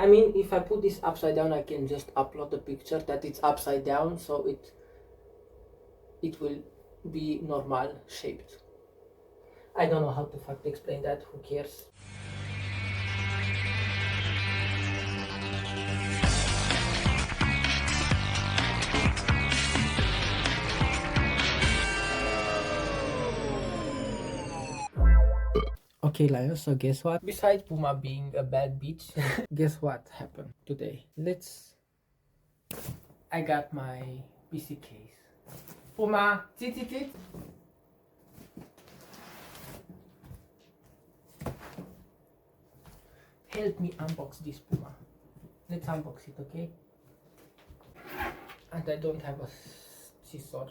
I mean, if I put this upside down, I can just upload the picture that it's upside down, so it will be normal shaped. I don't know how to fuck explain that, who cares. Okay, Lion, so guess what? Besides Puma being a bad bitch, guess what happened today? I got my PC case. Puma, sit. Help me unbox this, Puma. Let's unbox it, okay? And I don't have a scissor,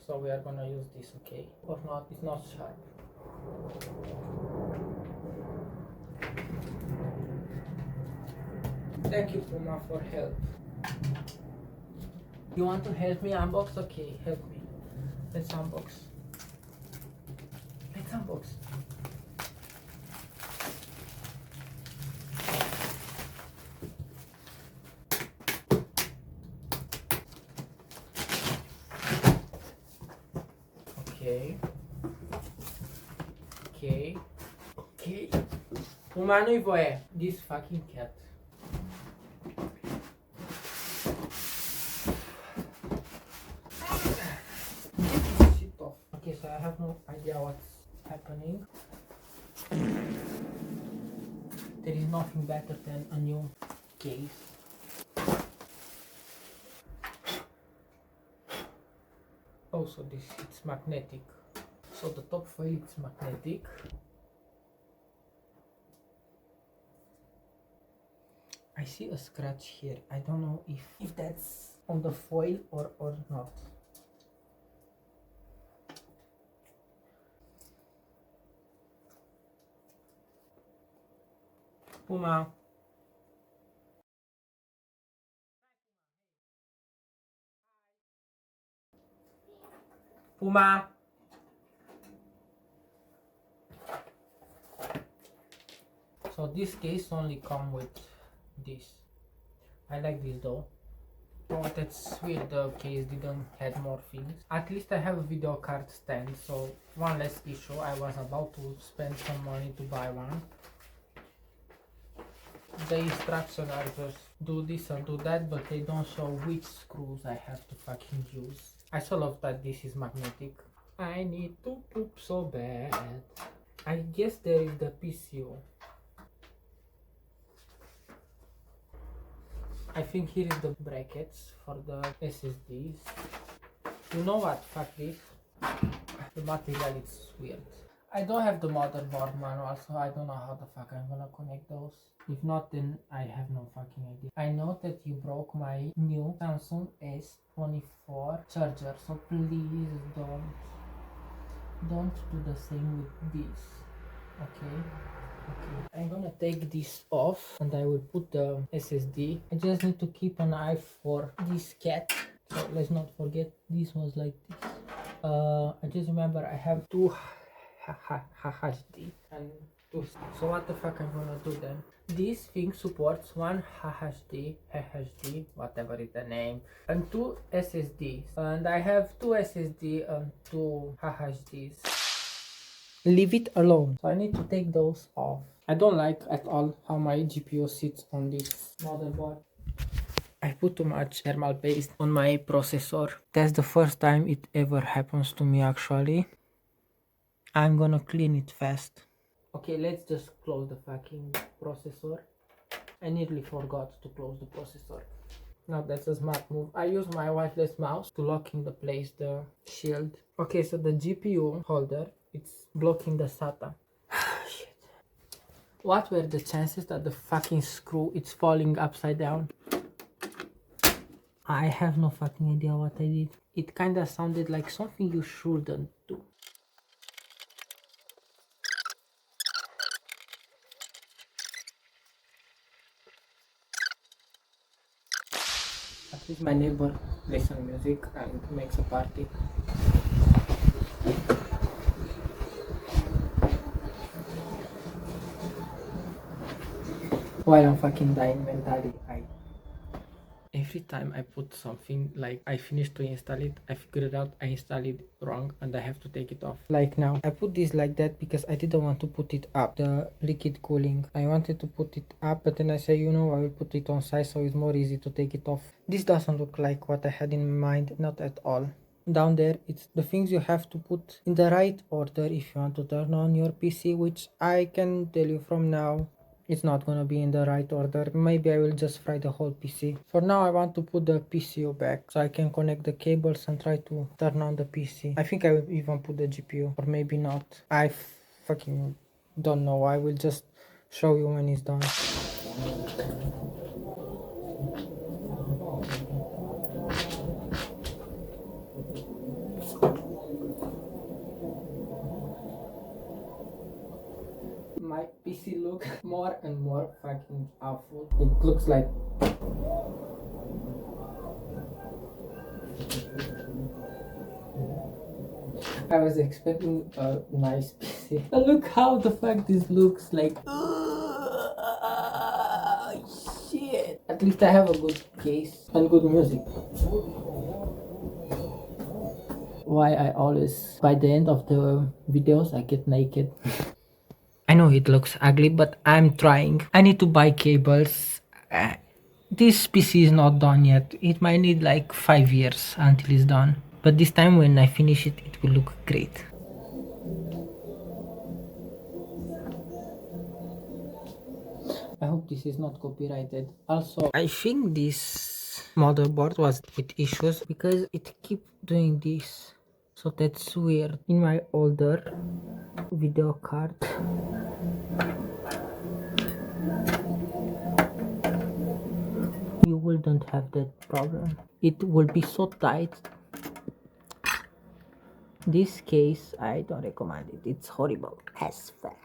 so we are gonna use this, okay? Or not, it's not sharp. Thank you, Puma, for help. You want to help me unbox? Okay, help me. Let's unbox. Okay. Puma, nu-i voie. This fucking cat. Shit off. Okay, so I have no idea what's happening. There is nothing better than a new case. Also, it's magnetic. So the top foil is magnetic. I see a scratch here. I don't know if that's on the foil or not. Puma. Puma. So this case only come with this. I like this though. Oh, that's weird, the case didn't have more things. At least I have a video card stand, so one less issue. I was about to spend some money to buy one. The instructions are just do this and do that, but they don't show which screws I have to fucking use. I so love that this is magnetic. I need to poop so bad. I guess there is the PCO. I think here is the brackets for the SSDs. You know what? Fuck this. The material is weird. I don't have the motherboard manual, so I don't know how the fuck I'm gonna connect those. If not, then I have no fucking idea. I know that you broke my new Samsung S24 charger, so please don't do the same with this. Okay. I'm gonna take this off and I will put the SSD. I just need to keep an eye for this cat. So let's not forget this was like this. I just remember I have two HHD and two. So what the fuck I'm gonna do then? This thing supports one HHD, whatever is the name, and two SSDs. And I have two SSD and two HHDs. Leave it alone. So I need to take those off. I don't like at all how my GPU sits on this motherboard. I put too much thermal paste on my processor. That's the first time it ever happens to me actually. I'm gonna clean it fast. Okay, let's just close the fucking processor. I nearly forgot to close the processor. Now that's a smart move. I use my wireless mouse to lock in the place the shield. Okay, so the GPU holder, it's blocking the SATA. Shit. What were the chances that the fucking screw is falling upside down? I have no fucking idea what I did. It kinda sounded like something you shouldn't do. At least my neighbor listens music and makes a party. while I'm fucking dying mentally. Every time I put something, like I finish to install it, I figure it out, I install it wrong and I have to take it off. Like now, I put this like that because I didn't want to put it up, the liquid cooling. I wanted to put it up, but then I say, you know, I will put it on side so it's more easy to take it off. This doesn't look like what I had in mind, not at all. Down there, it's the things you have to put in the right order if you want to turn on your PC, which I can tell you from now, it's not gonna be in the right order. Maybe I will just fry the whole PC. For now I want to put the PCU back so I can connect the cables and try to turn on the PC. I think I will even put the GPU, or maybe not. I fucking don't know. I will just show you when it's done. My PC looks more and more fucking awful. It looks like I was expecting a nice PC. And look how the fuck this looks like. Shit. At least I have a good case and good music. Why I always, by the end of the videos, I get naked. I know it looks ugly, but I'm trying. I need to buy cables. This PC is not done yet. It might need like 5 years until it's done. But this time when I finish it, it will look great. I hope this is not copyrighted. Also, I think this motherboard was with issues because it keep doing this. So that's weird. In my older video card, you wouldn't have that problem. It will be so tight. This case, I don't recommend it. It's horrible as fuck.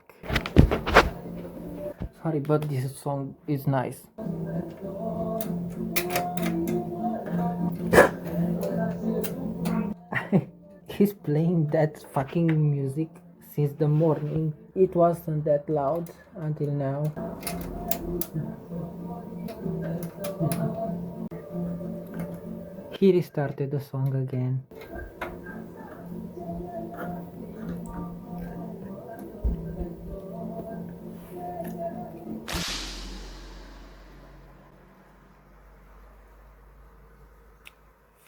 Sorry, but this song is nice. He's playing that fucking music since the morning. It wasn't that loud until now. He restarted the song again.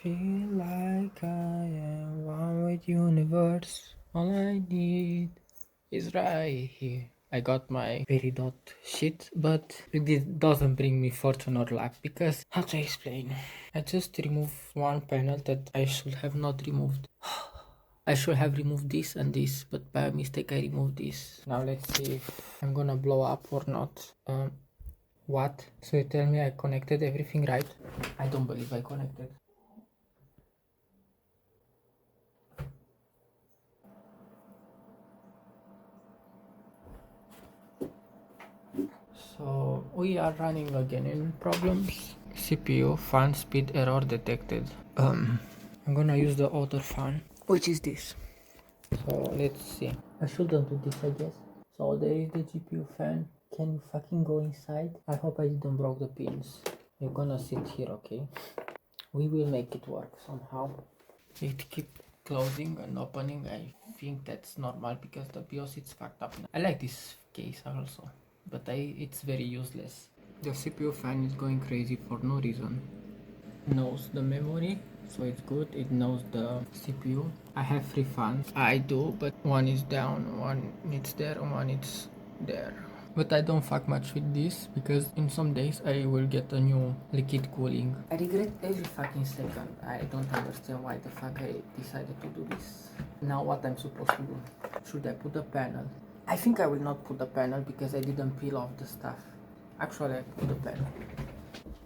Feel like I am one with universe. All I need is right here. I got my peridot shit, but it doesn't bring me fortune or luck because, how to explain? I just removed one panel that I should have not removed. I should have removed this and this, but by mistake I removed this. Now let's see if I'm gonna blow up or not. What? So you tell me I connected everything right? I don't believe I connected. So we are running again in problems. CPU fan speed error detected. I'm gonna use the other fan, which is this. So let's see. I shouldn't do this, I guess. So there is the GPU fan. Can you fucking go inside? I hope I didn't broke the pins. You're gonna sit here, okay? We will make it work somehow. It keep closing and opening. I think that's normal because the BIOS is fucked up now. I like this case also, but it's very useless. The CPU fan is going crazy for no reason. Knows the memory, so it's good. It knows the CPU. I have 3 fans. I do, but one is down, one is there, and one is there. But I don't fuck much with this because in some days I will get a new liquid cooling. I regret every fucking second. I don't understand why the fuck I decided to do this. Now what I'm supposed to do? Should I put a panel? I think I will not put a panel because I didn't peel off the stuff. Actually I put a panel.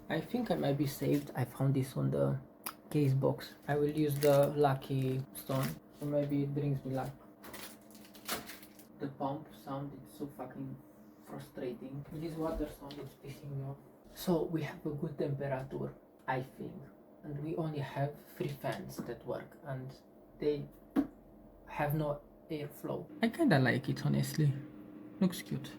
I think I might be saved. I found this on the case box. I will use the lucky stone, so maybe it brings me luck. The pump sound is so fucking frustrating. This water sound is pissing me off. So we have a good temperature, I think, and we only have 3 fans that work and they have no airflow. I kinda like it, honestly. Looks cute.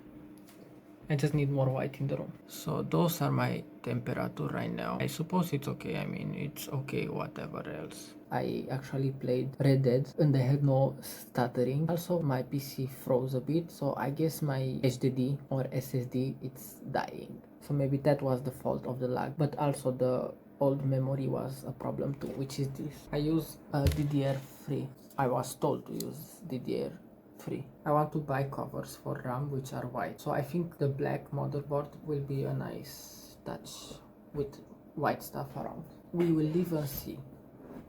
I just need more white in the room. So those are my temperature right now. I suppose it's okay. I mean, it's okay, whatever else. I actually played Red Dead and I had no stuttering. Also, my PC froze a bit, so I guess my HDD or SSD it's dying. So maybe that was the fault of the lag, but also the old memory was a problem too, which is this. I use DDR3. I was told to use DDR3. I want to buy covers for RAM which are white, so I think the black motherboard will be a nice touch with white stuff around. We will live and see.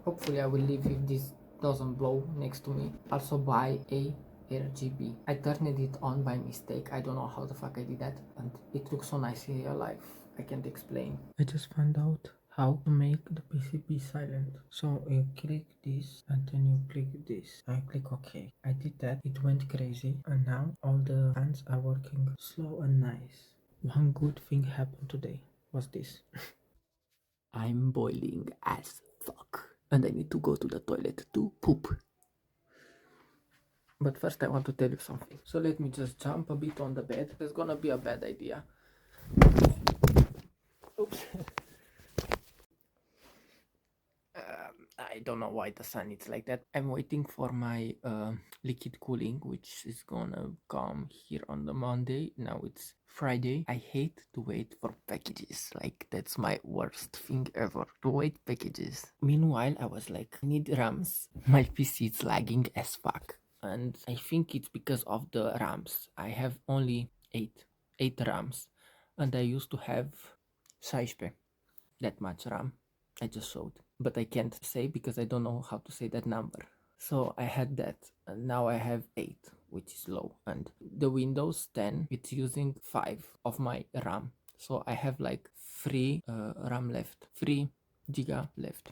Hopefully I will live if this doesn't blow next to me. Also buy a RGB. I turned it on by mistake. I don't know how the fuck I did that, and it looks so nice in real life. I can't explain. I just found out how to make the PCB silent. So you click this and then you click this. I click OK. I did that. It went crazy, and now all the fans are working slow and nice. One good thing happened today was this. I'm boiling as fuck and I need to go to the toilet to poop. But first I want to tell you something. So let me just jump a bit on the bed. It's gonna be a bad idea. Oops. I don't know why the sun is like that. I'm waiting for my liquid cooling, which is gonna come here on the Monday. Now it's Friday. I hate to wait for packages. Like, that's my worst thing ever, to wait packages. Meanwhile, I was like, I need RAMs. My PC is lagging as fuck. And I think it's because of the RAMs. I have only 8 RAMs. And I used to have 16, that much RAM. I just showed, but I can't say because I don't know how to say that number. So I had that, and now I have 8, which is low. And the Windows 10, it's using 5 of my RAM. So I have like 3 RAM left, 3 giga left.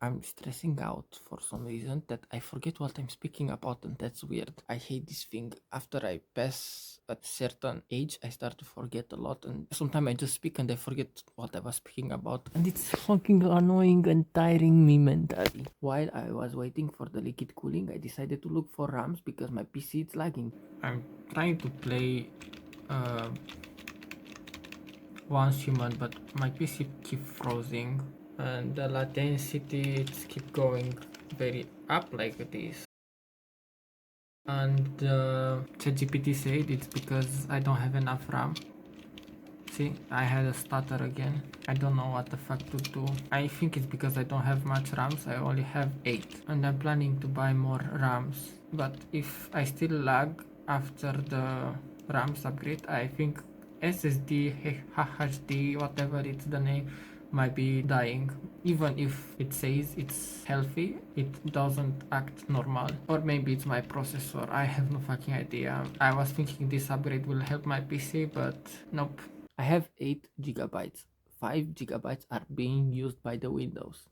I'm stressing out for some reason that I forget what I'm speaking about, and that's weird. I hate this thing. After I pass a certain age, I start to forget a lot, and sometimes I just speak and I forget what I was speaking about, and it's fucking annoying and tiring me mentally. While I was waiting for the liquid cooling, I decided to look for RAMs because my PC is lagging. I'm trying to play Once Human, but my PC keep freezing and the latency keep going very up like this. And ChatGPT said it's because I don't have enough RAM. See, I had a stutter again. I don't know what the fuck to do. I think it's because I don't have much RAMs. I only have 8, and I'm planning to buy more RAMs. But if I still lag after the RAMs upgrade, I think SSD, HD, whatever it's the name, might be dying. Even if it says it's healthy, it doesn't act normal. Or maybe it's my processor, I have no fucking idea. I was thinking this upgrade will help my PC, but nope. I have 8 gigabytes. 5 gigabytes are being used by the Windows.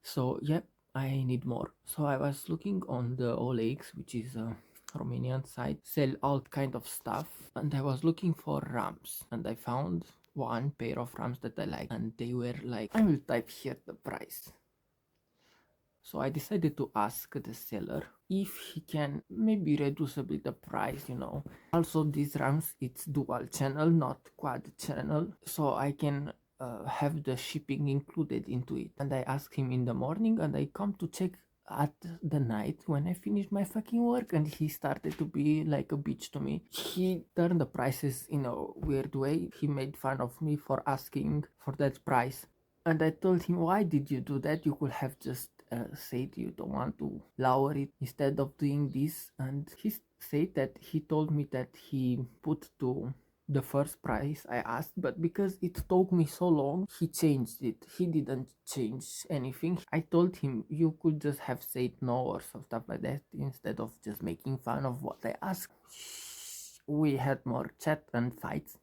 So yeah, I need more. So I was looking on the OLX, which is a Romanian site, sell all kind of stuff, and I was looking for RAMs, and I found one pair of RAMs that I like, and they were like, I will type here the price. So I decided to ask the seller if he can maybe reduce a bit the price, you know. Also, these RAMs, it's dual channel, not quad channel, so I can have the shipping included into it. And I asked him in the morning, and I come to check at the night when I finished my fucking work, and he started to be like a bitch to me. He turned the prices in a weird way. He made fun of me for asking for that price. And I told him, why did you do that? You could have just said you don't want to lower it instead of doing this. And he said that he told me that he put to the first price I asked, but because it took me so long, he changed it. He didn't change anything. I told him you could just have said no or some stuff like that instead of just making fun of what I asked. We had more chat and fights,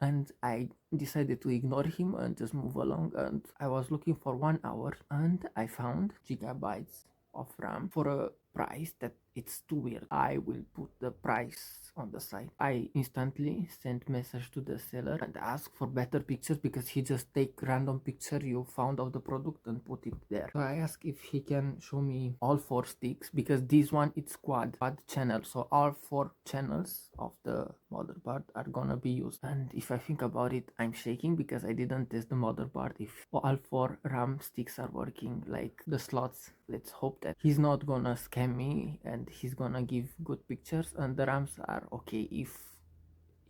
and I decided to ignore him and just move along. And I was looking for 1 hour, and I found gigabytes of RAM for a price that it's too weird. I will put the price on the side. I instantly sent message to the seller and asked for better pictures because he just take random picture you found of the product and put it there. So I asked if he can show me all 4 sticks because this one it's quad channel, so all 4 channels of the motherboard are gonna be used. And if I think about it, I'm shaking because I didn't test the motherboard if all 4 RAM sticks are working like the slots. Let's hope that he's not gonna scam me and he's gonna give good pictures and the RAMs are okay. If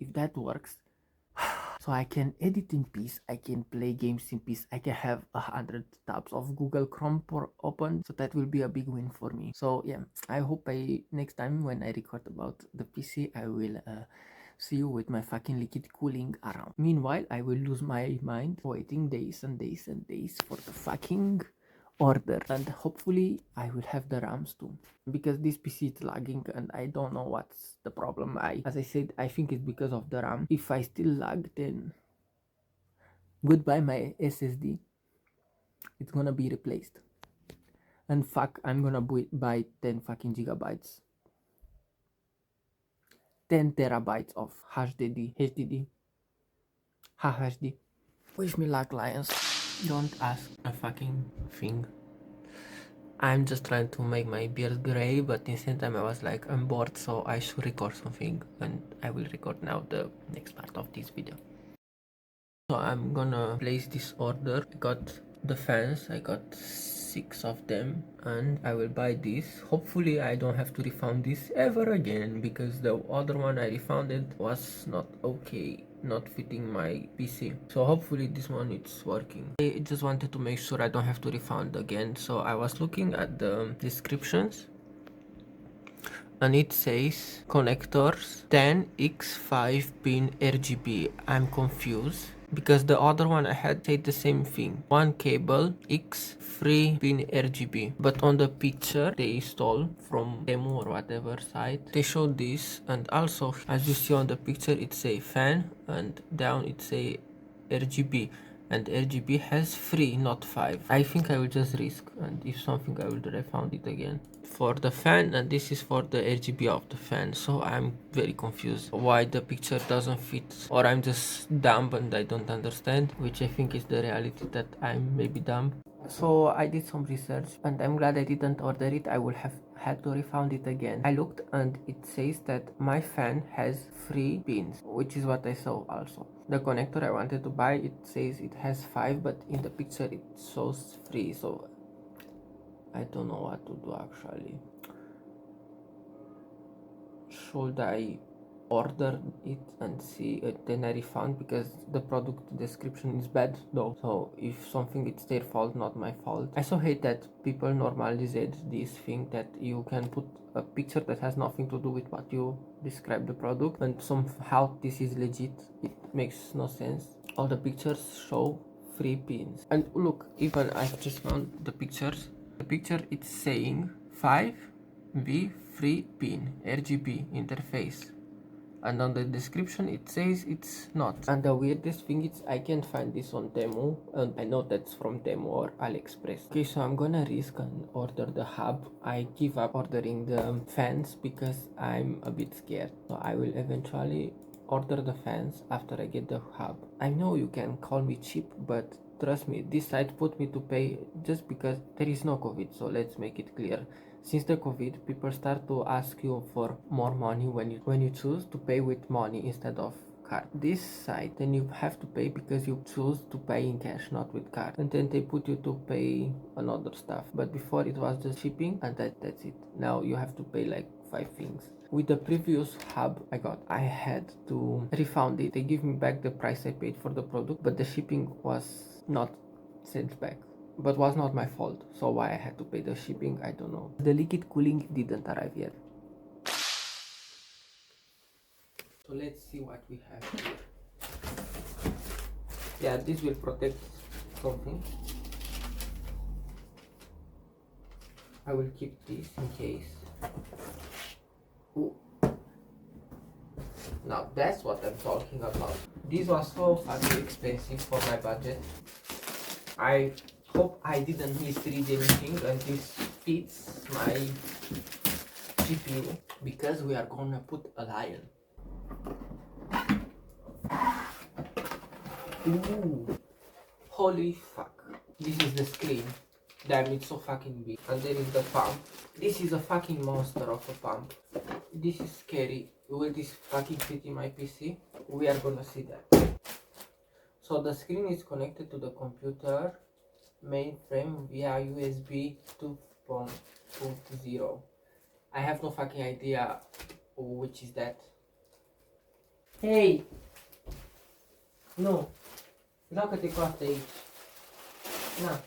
that works, so I can edit in peace, I can play games in peace, I can have 100 tabs of Google Chrome open, so that will be a big win for me. So yeah, I hope next time when I record about the PC, I will see you with my fucking liquid cooling around. Meanwhile, I will lose my mind waiting days and days and days for the fucking order, and hopefully I will have the RAMs too, because this PC is lagging and I don't know what's the problem. As I said, I think it's because of the RAM. If I still lag, then goodbye my SSD, it's gonna be replaced. And fuck, I'm gonna buy 10 fucking gigabytes, 10 terabytes of HDD. Wish me luck, Lions. Don't ask a fucking thing. I'm just trying to make my beard gray, but in the same time I was like, I'm bored, so I should record something, and I will record now the next part of this video. So I'm gonna place this order. I got the fans, I got 6 of them, and I will buy this. Hopefully I don't have to refund this ever again, because the other one I refunded was not okay, not fitting my PC. So hopefully this one is working. I just wanted to make sure I don't have to refund again, so I was looking at the descriptions and it says connectors 10x5 pin RGB. I'm confused because the other one I had said the same thing, one cable x3 pin RGB, but on the picture they install from demo or whatever site, they show this, and also as you see on the picture it say fan and down it say RGB, and RGB has 3 not 5. I think I will just risk, and if something I will refund it again for the fan, and this is for the RGB of the fan. So I'm very confused why the picture doesn't fit, or I'm just dumb and I don't understand, which I think is the reality, that I'm maybe dumb. So I did some research and I'm glad I didn't order it. I would have had to refund it again. I looked and it says that my fan has 3 pins, which is what I saw also. The connector I wanted to buy, it says it has 5, but in the picture it shows 3, so I don't know what to do actually. Should I order it and see it, then I refund, because the product description is bad though, so if something, it's their fault, not my fault. I so hate that people normalize this thing that you can put a picture that has nothing to do with what you describe the product, and somehow this is legit. It makes no sense. All the pictures show 3 pins, and look, even I've just found the pictures. The picture it's saying 5V3 pin RGB interface, and on the description it says it's not. And the weirdest thing is I can't find this on Temu, and I know that's from Temu or AliExpress. Okay, so I'm gonna risk and order the hub. I give up ordering the fans because I'm a bit scared, so I will eventually order the fans after I get the hub. I know you can call me cheap, but trust me, this site put me to pay just because there is no COVID, so let's make it clear. Since the COVID, people start to ask you for more money when you choose to pay with money instead of card. This site, then you have to pay because you choose to pay in cash, not with card, and then they put you to pay another stuff. But before it was just shipping, and that's it. Now you have to pay like 5 things. With the previous hub I had to refund it. They give me back the price I paid for the product, but the shipping was not sent back, but was not my fault. So why I had to pay the shipping, I don't know. The liquid cooling didn't arrive yet. So let's see what we have here. Yeah, this will protect something. I will keep this in case. Ooh. Now that's what I'm talking about. This was so fucking expensive for my budget. I hope I didn't misread anything and this fits my GPU because we are gonna put a lion. Ooh. Holy fuck. This is the screen. Damn, it's so fucking big. And there is the pump. This is a fucking monster of a pump. This is scary. Will this fucking fit in my PC? We are gonna see that. So the screen is connected to the computer mainframe via USB 2.0. I have no fucking idea which is that. Hey! Nu! Joacă-te cu asta aici. Na.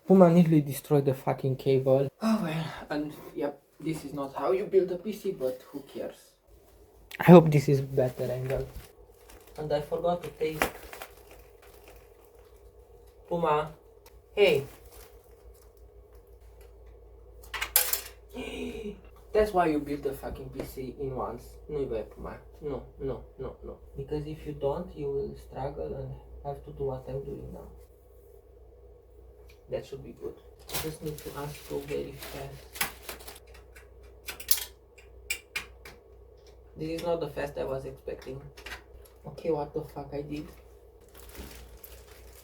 Puma nearly destroyed the fucking cable. Oh well, and yep, this is not how you build a PC, but who cares? I hope this is better angle. And I forgot to take... Puma! Hey! That's why you build a fucking PC in once. Nu-i băi, Puma. No. Because if you don't, you will struggle and have to do what I'm doing now. That should be good. I just need to unscrew very fast. This is not the fast I was expecting. Okay, what the fuck I did?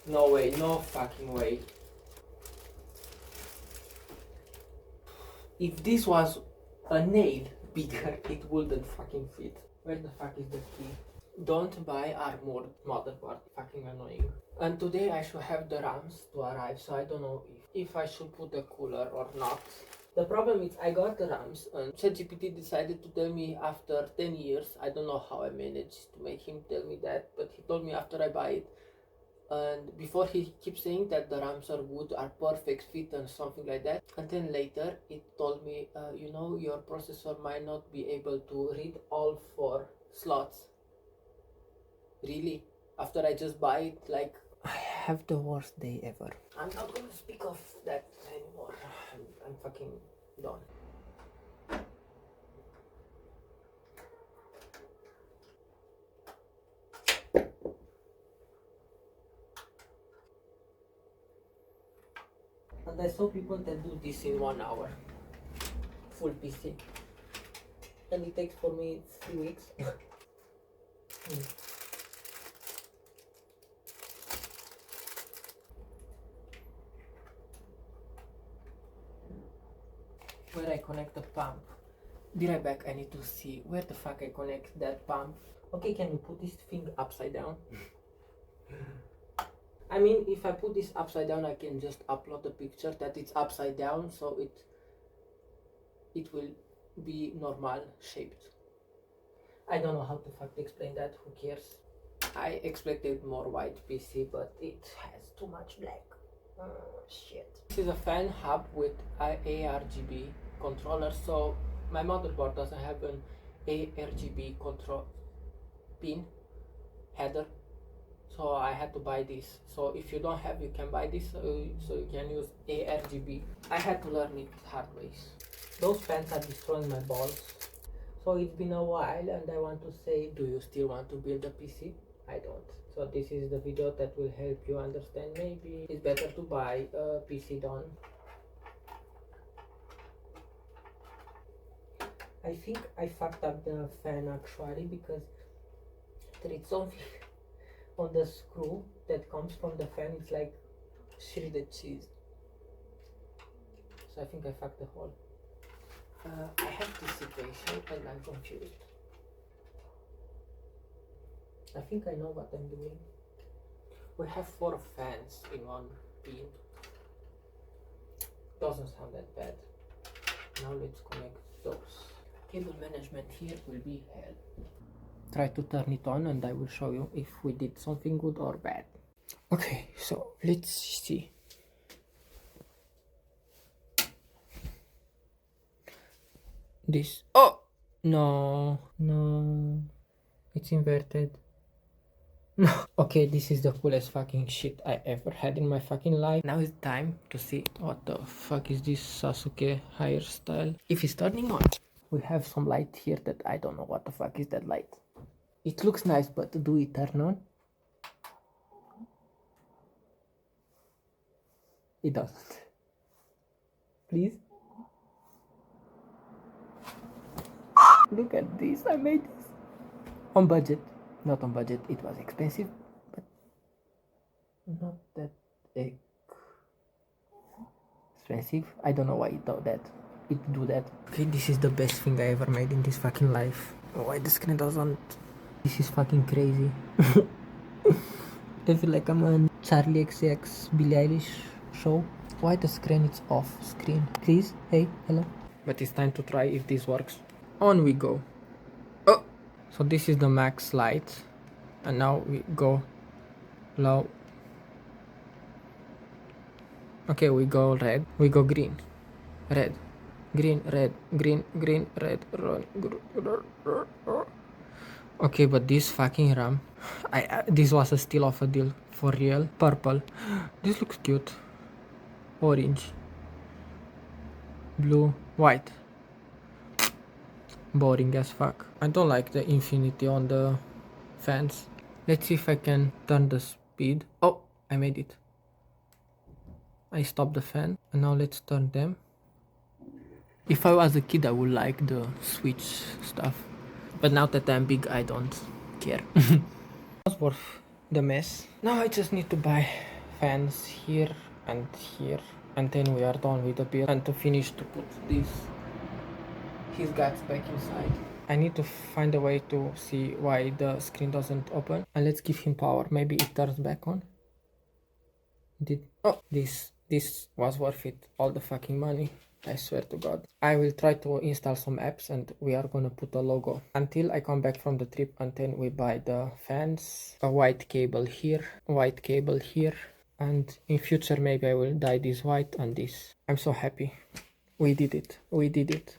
No way, no fucking way. If this was a nail bigger, it wouldn't fucking fit. Where the fuck is the key? Don't buy armored motherboard. Fucking annoying. And today I should have the RAMs to arrive, so I don't know if I should put a cooler or not. The problem is I got the RAMs and ChatGPT decided to tell me after 10 years, I don't know how I managed to make him tell me that, but he told me after I buy it. And before he keeps saying that the RAMs are good, are perfect fit and something like that. And then later it told me, you know, your processor might not be able to read all 4 slots. Really? After I just buy it, like, I have the worst day ever. I'm not gonna speak of that anymore. I'm fucking done. And I saw people that do this in 1 hour. Full PC. And it takes for me 3 weeks. Where I connect the pump. Be right back, I need to see where the fuck I connect that pump. Okay, can you put this thing upside down? I mean, if I put this upside down, I can just upload the picture that it's upside down, so it will be normal shaped. I don't know how to fuck explain that, who cares? I expected more white PC, but it has too much black. Shit. This is a fan hub with ARGB controller, so my motherboard doesn't have an ARGB control pin header, so I had to buy this. So if you don't have, you can buy this, so you can use ARGB. I had to learn it hard ways. Those fans are destroying my balls. So it's been a while and I want to say, do you still want to build a PC? I don't. So this is the video that will help you understand. Maybe it's better to buy a PC done. I think I fucked up the fan actually, because there is something on the screw that comes from the fan. It's like shredded cheese. So I think I fucked the hole. I have this situation and I'm confused. I think I know what I'm doing. We have 4 fans in one pin. Doesn't sound that bad. Now let's connect those. Cable management here will be hell. Try to turn it on and I will show you if we did something good or bad. Okay, so let's see. This. Oh! No. It's inverted. No. Okay, this is the coolest fucking shit I ever had in my fucking life. Now it's time to see what the fuck is this Sasuke hairstyle. If it's turning on, we have some light here that I don't know what the fuck is that light. It looks nice, but do it turn on? It doesn't. Please? Look at this, I made this. On budget. Not on budget, it was expensive, but not that expensive. I don't know why it do that. Okay, this is the best thing I ever made in this fucking life. Why the screen doesn't... This is fucking crazy. I feel like I'm on Charlie XCX Billie Eilish show. Why the screen is off screen? Please, hey, hello. But it's time to try if this works. On we go. Oh! So this is the max light. And now we go low. Okay, we go red. We go green. Red. Green, red, green, green, red, run. Okay, but this fucking RAM, this was a steal of a deal, for real. Purple, this looks cute. Orange, blue, white. Boring as fuck. I don't like the infinity on the fans. Let's see if I can turn the speed. Oh, I made it. I stopped the fan, and now let's turn them. If I was a kid, I would like the switch stuff. But now that I'm big, I don't care. It was worth the mess. Now I just need to buy fans here, and then we are done with the build. And to finish, to put his guts back inside. I need to find a way to see why the screen doesn't open. And let's give him power. Maybe it turns back on. Oh, this was worth it. All the fucking money. I swear to God. I will try to install some apps and we are gonna put a logo. Until I come back from the trip, and then we buy the fans, a white cable here, white cable here, and in future maybe I will dye this white and this. I'm so happy. We did it. We did it.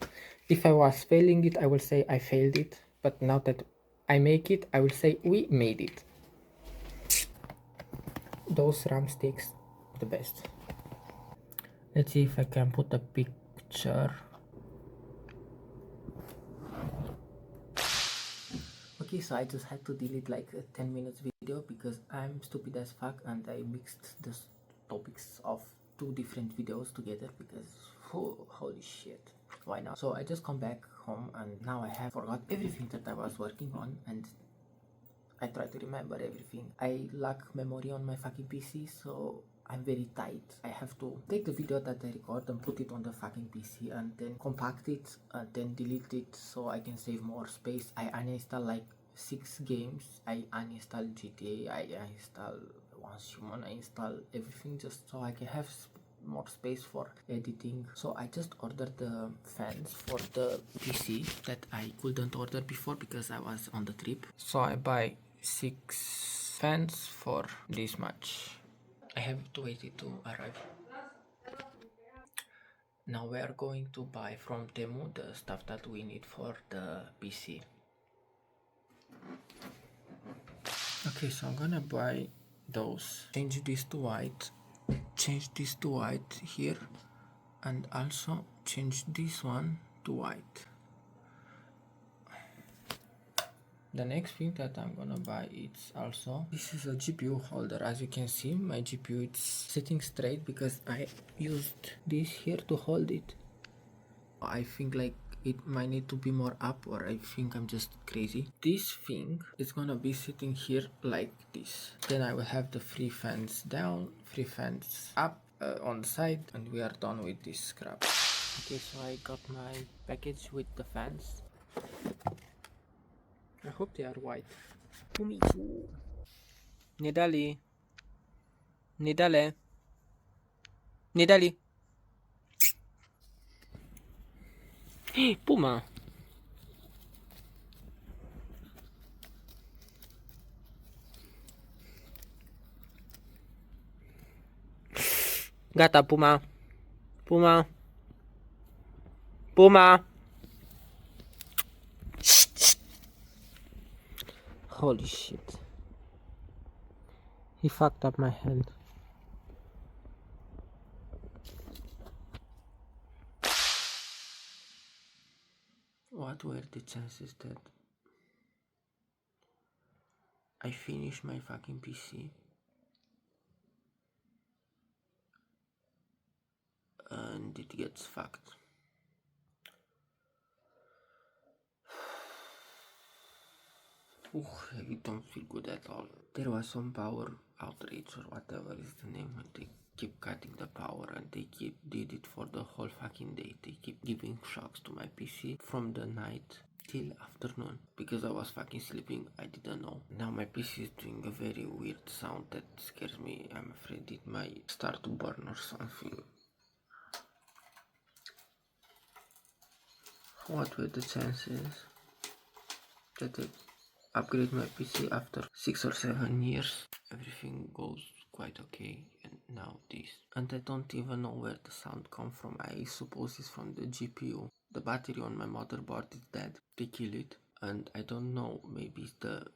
If I was failing it, I will say I failed it. But now that I make it, I will say we made it. Those RAM sticks, the best. Let's see if I can put a picture. Okay, so I just had to delete like a 10 minutes video because I'm stupid as fuck and I mixed the topics of two different videos together because holy shit, why not? So I just come back home and now I have forgot everything that I was working on and I try to remember everything. I lack memory on my fucking PC, so I'm very tight. I have to take the video that I record and put it on the fucking PC and then compact it and then delete it so I can save more space. I uninstall like 6 games. I uninstall GTA, I uninstall Once Human, I install everything just so I can have more space for editing. So I just ordered the fans for the PC that I couldn't order before because I was on the trip. So I buy 6 fans for this much. I have to wait it to arrive. Now we are going to buy from Temu the stuff that we need for the PC. Okay, so I'm gonna buy those. Change this to white. Change this to white here. And also change this one to white. The next thing that I'm gonna buy is also, this is a GPU holder. As you can see, my GPU is sitting straight because I used this here to hold it. I think like it might need to be more up, or I think I'm just crazy. This thing is gonna be sitting here like this. Then I will have the 3 fans down, 3 fans up on the side, and we are done with this crap. Okay, so I got my package with the fans. I hope they are white. Pumicu. Nie dali. Nie dali. Nie dali. Puma. Gata, Puma. Puma. Puma. Holy shit. He fucked up my hand. What were the chances that I finish my fucking PC and it gets fucked? Ooh, I don't feel good at all. There was some power outrage or whatever is the name, and they keep cutting the power, and they did it for the whole fucking day. They keep giving shocks to my PC from the night till afternoon because I was fucking sleeping. I didn't know. Now my PC is doing a very weird sound that scares me. I'm afraid it might start to burn or something. What were the chances that I upgrade my PC after 6 or 7 years? Everything goes quite okay, and now this. And I don't even know where the sound comes from. I suppose it's from the GPU. The battery on my motherboard is dead. They kill it, and I don't know, maybe it's the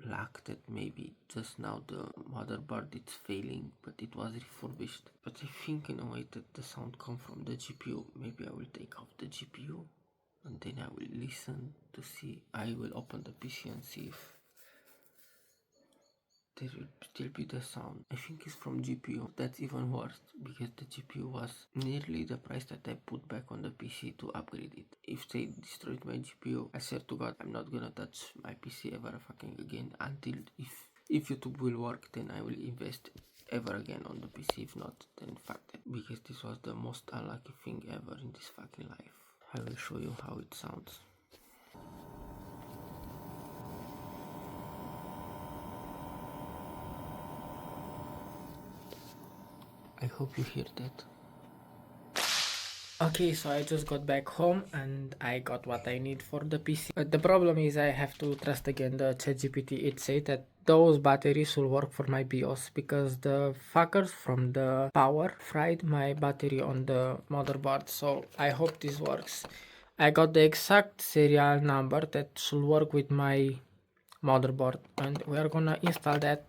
luck that maybe just now the motherboard is failing, but it was refurbished. But I think in a way that the sound comes from the GPU. Maybe I will take off the GPU and then I will listen to see. I will open the PC and see if there will still be the sound. I think it's from GPU. That's even worse because the GPU was nearly the price that I put back on the PC to upgrade it. If they destroyed my GPU, I swear to God, I'm not gonna touch my PC ever fucking again until if YouTube will work, then I will invest ever again on the PC. If not, then fuck that. Because this was the most unlucky thing ever in this fucking life. I will show you how it sounds. I hope you hear that. Okay, so I just got back home and I got what I need for the PC. But the problem is I have to trust again the ChatGPT. It said that those batteries will work for my BIOS because the fuckers from the power fried my battery on the motherboard. So I hope this works. I got the exact serial number that should work with my motherboard and we are gonna install that.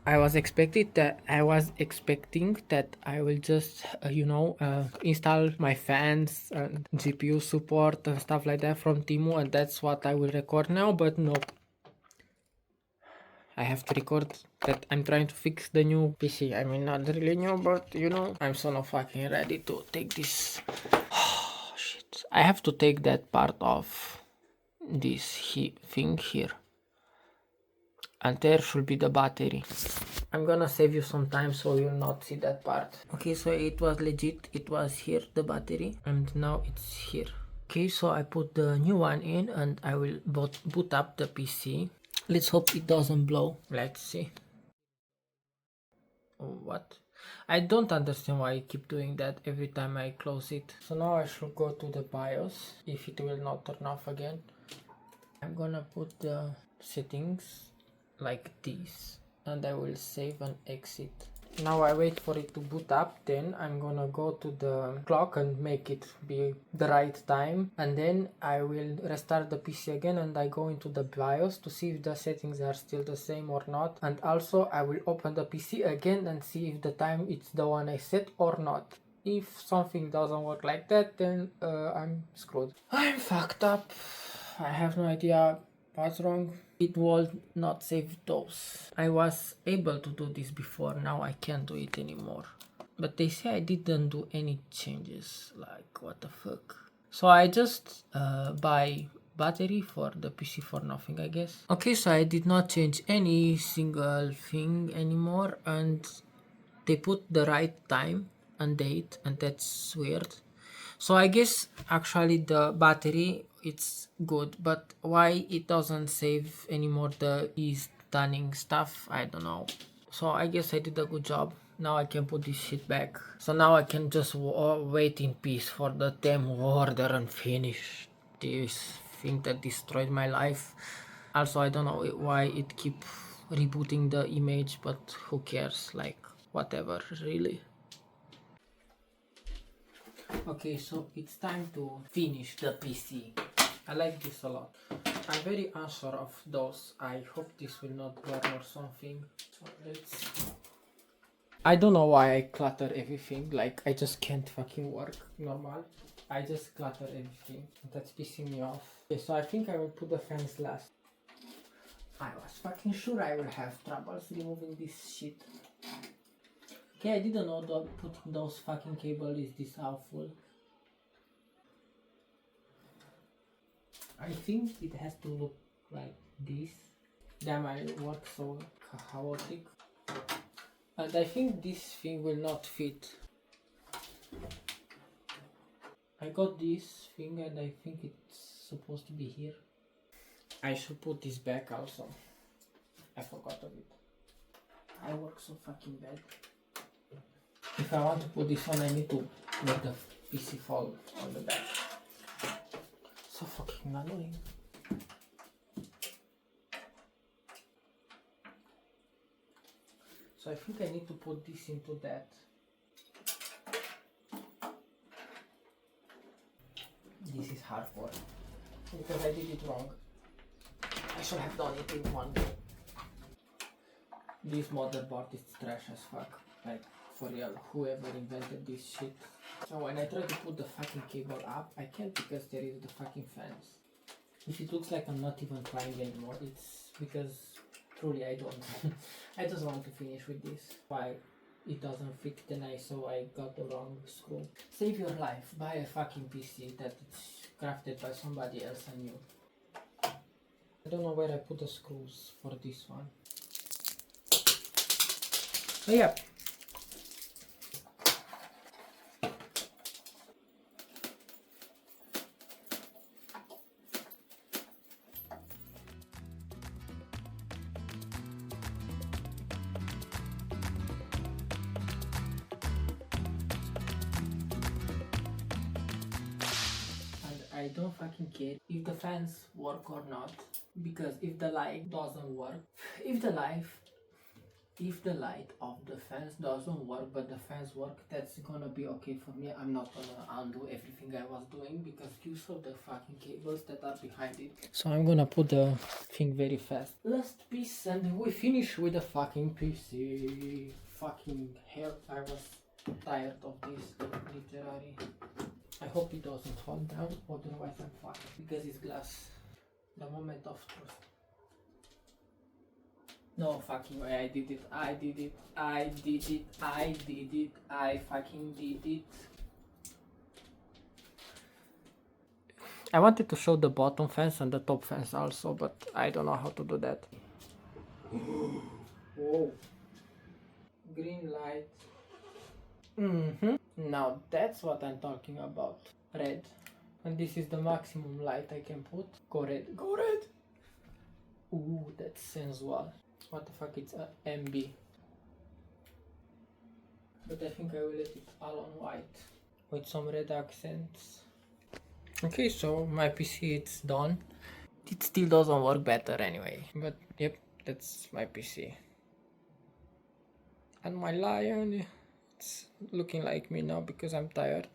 I was expecting that I will just install my fans and GPU support and stuff like that from Temu, and that's what I will record now. But no, I have to record that I'm trying to fix the new PC. I mean, not really new, but I'm so not fucking ready to take this. Oh shit! I have to take that part off this thing here, and there should be the battery. I'm gonna save you some time so you'll not see that part. Okay, so it was legit. It was here, the battery, and now it's here. Okay, so I put the new one in and I will boot up the PC. Let's hope it doesn't blow. Let's see. Oh, what? I don't understand why I keep doing that every time I close it. So now I should go to the BIOS if it will not turn off again. I'm gonna put the settings like this and I will save and exit. Now I wait for it to boot up, then I'm gonna go to the clock and make it be the right time, and then I will restart the PC again and I go into the BIOS to see if the settings are still the same or not, and also I will open the PC again and see if the time it's the one I set or not. If something doesn't work like that, then I'm screwed. I'm fucked up. I have no idea what's wrong. It will not save those. I was able to do this before, now I can't do it anymore. But they say I didn't do any changes, like what the fuck. So I just buy battery for the PC for nothing, I guess. Okay, so I did not change any single thing anymore, and they put the right time and date, and that's weird. So I guess actually the battery it's good, but why it doesn't save anymore the stunning stuff, I don't know. So I guess I did a good job. Now I can put this shit back. So now I can just wait in peace for the Temu order and finish this thing that destroyed my life. Also, I don't know why it keep rebooting the image, but who cares, like whatever, really. Okay, so it's time to finish the PC. I like this a lot. I'm very unsure of those. I hope this will not burn or something. So I don't know why I clutter everything. Like, I just can't fucking work normal. I just clutter everything. That's pissing me off. Okay, so I think I will put the fans last. I was fucking sure I will have troubles removing this shit. Okay, I didn't know that putting those fucking cables is this helpful. I think it has to look like this. Damn, I work so chaotic. And I think this thing will not fit. I got this thing and I think it's supposed to be here. I should put this back also. I forgot of it. I work so fucking bad. If I want to put this one, I need to make the PC fall on the back. So fucking annoying. So I think I need to put this into that. This is hardcore. Because I did it wrong. I should have done it in one go. This motherboard is trash as fuck. Like, for real, whoever invented this shit. So when I try to put the fucking cable up, I can't because there is the fucking fans. If it looks like I'm not even trying anymore, it's because truly I don't. I just want to finish with this. Why it doesn't fit the nice, so I got the wrong screw. Save your life, buy a fucking PC that it's crafted by somebody else than you. I don't know where I put the screws for this one. So yeah. I don't fucking care if the fans work or not, because if the light doesn't work, if the light of the fans doesn't work but the fans work, that's gonna be okay for me. I'm not gonna undo everything I was doing because you saw the fucking cables that are behind it. So I'm gonna put the thing very fast. Last piece and we finish with the fucking PC. Fucking hell, I was tired of this, literally. I hope it doesn't fall down, otherwise I'm fucked, because it's glass. The moment of truth. No fucking way, I did it, I did it, I did it, I did it, I fucking did it. I wanted to show the bottom fence and the top fence also, but I don't know how to do that. Whoa. Green light. Now that's what I'm talking about. Red. And this is the maximum light I can put. Go red. Go red! Ooh, that's sensual. What the fuck, it's a MB. But I think I will let it all on white. With some red accents. Okay, so my PC it's done. It still doesn't work better anyway. But yep, that's my PC. And my lion, it's looking like me now because I'm tired.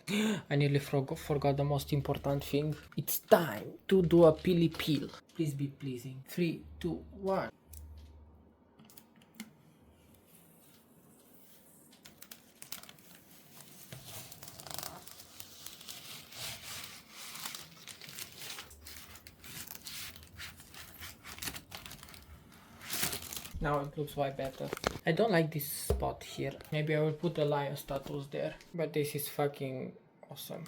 I nearly forgot the most important thing. It's time to do a peely peel. Please be pleasing. 3, 2, 1. Now it looks way better. I don't like this spot here. Maybe I will put the lion statues there. But this is fucking awesome.